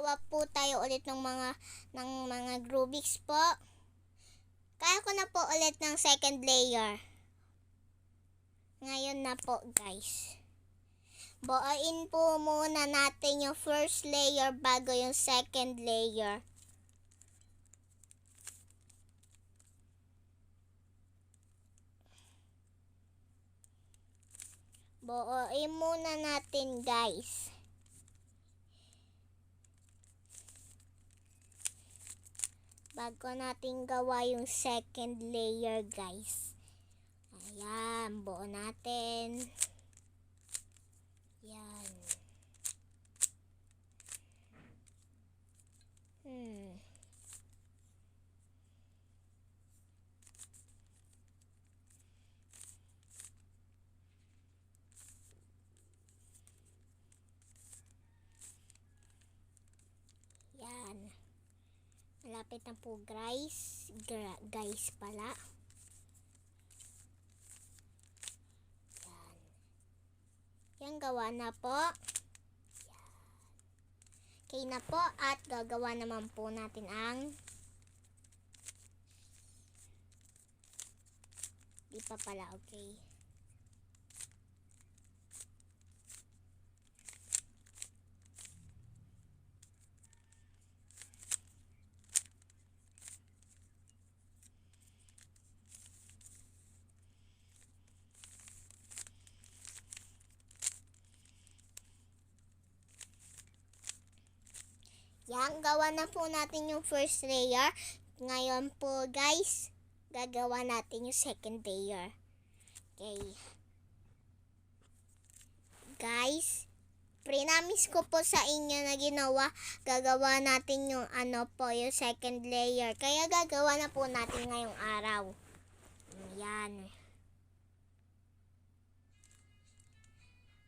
Gawa po tayo ulit ng mga Rubik's po. Kaya ko na po ulit ng second layer. Ngayon na po guys. Buuin po muna natin yung first layer bago yung second layer. Buuin muna natin guys. Bago natin gawa yung second layer guys. Ayan, buo natin. Yan. Yan. Malapit na po guys. Guys pala. Yan. Yan, gawa na po. Yan. Okay na po at gagawa naman po natin ang di pa pala, okay. Yan, gawa na po natin yung first layer. Ngayon po guys, gagawa natin yung second layer. Okay. Guys, prinamis ko po sa inyo na gagawa natin yung yung second layer. Kaya gagawa na po natin ngayong araw. Yan.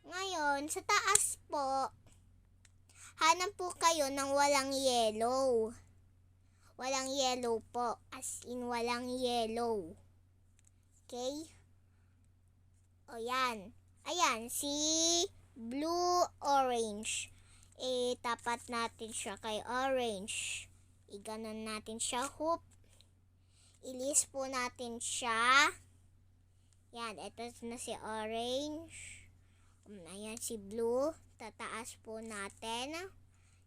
Ngayon, sa taas po, hanap po kayo ng walang yellow. Walang yellow po. As in, walang yellow. Okay? O yan. Ayan, si blue, orange. Tapat natin siya kay orange. Iganon natin siya, hoop. Ilis po natin siya. Yan, ito na si orange. Ayan si blue. Tataas po natin.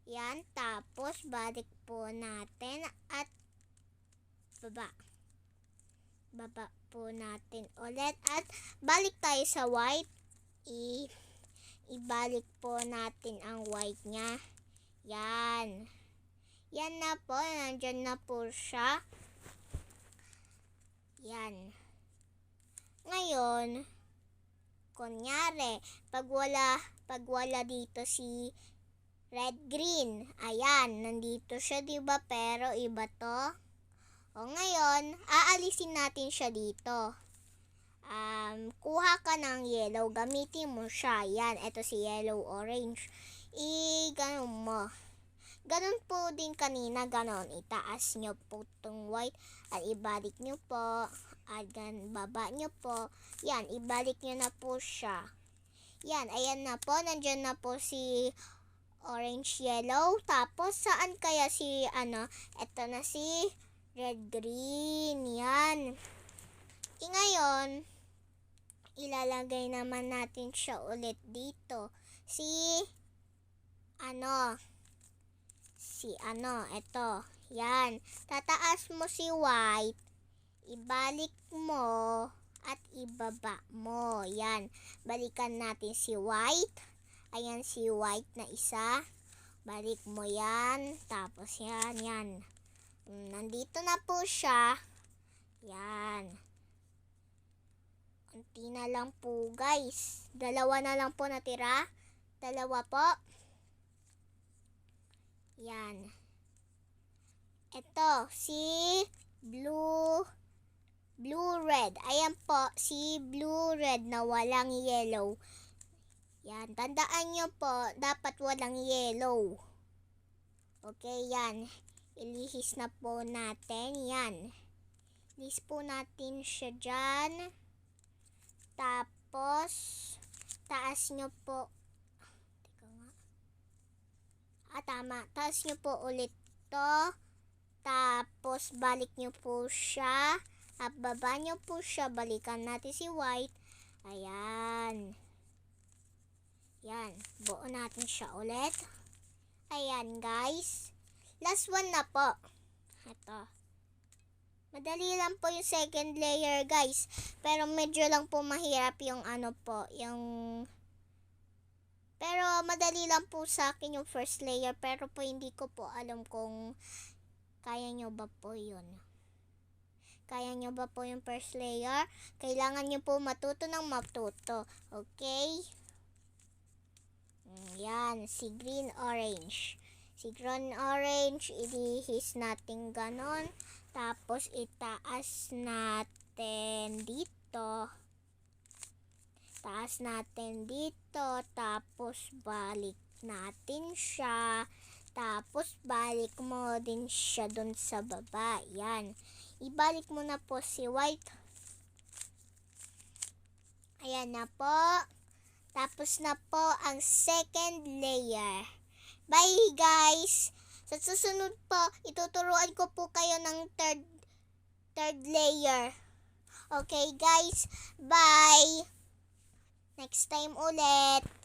Yan, tapos balik po natin at baba. Baba po natin ulit at balik tayo sa white. Ibalik po natin ang white niya. Yan. Yan na po, nandyan na po siya. Yan. Ngayon, kunyari, pag wala dito si red green, ayan, nandito siya, diba? Pero iba to. O ngayon, aalisin natin siya dito. Kuha ka ng yellow, gamitin mo siya. Yan, ito si yellow, orange. Ganon mo. Ganon po din kanina, ganon. Itaas nyo po itong white at ibalik nyo po. At baba nyo po. Yan, ibalik nyo na po siya. Yan, ayan na po. Nandyan na po si orange, yellow. Tapos, saan kaya si, ito na si red, green. Yan. Ngayon, ilalagay naman natin siya ulit dito. Ito. Yan. Tataas mo si white. Ibalik mo at ibaba mo. Yan. Balikan natin si white. Ayan si white na isa. Balik mo yan. Tapos yan. Nandito na po siya. Yan. Unti na lang po guys. Dalawa na lang po natira. Dalawa po. Yan. Ito, si blue-red. Ayan po, si blue-red na walang yellow. Yan, tandaan nyo po, dapat walang yellow. Okay, yan. Ilihis na po natin. Yan. Ilihis po natin siya dyan. Tapos, taas nyo po. Teka nga. Tama. Taas nyo po ulit to. Tapos, balik nyo po siya. At baba nyo po siya. Balikan natin si white. Ayan. Yan. Buo natin siya ulit. Ayan, guys. Last one na po. Ito. Madali lang po yung second layer, guys. Pero medyo lang po mahirap yung pero madali lang po sa akin yung first layer. Pero po hindi ko po alam kung kaya nyo ba po yun. Kaya nyo ba po yung first layer? Kailangan nyo po matuto ng matuto. Okay? Yan, si green orange. Si green orange, ilihis natin ganon. Tapos itaas natin dito. Taas natin dito. Tapos balik natin siya. Tapos balik mo din siya dun sa baba. Yan. Ibalik mo na po si white. Ayan na po. Tapos na po ang second layer. Bye guys! Sa susunod po, ituturuan ko po kayo ng third layer. Okay guys? Bye! Next time ulit.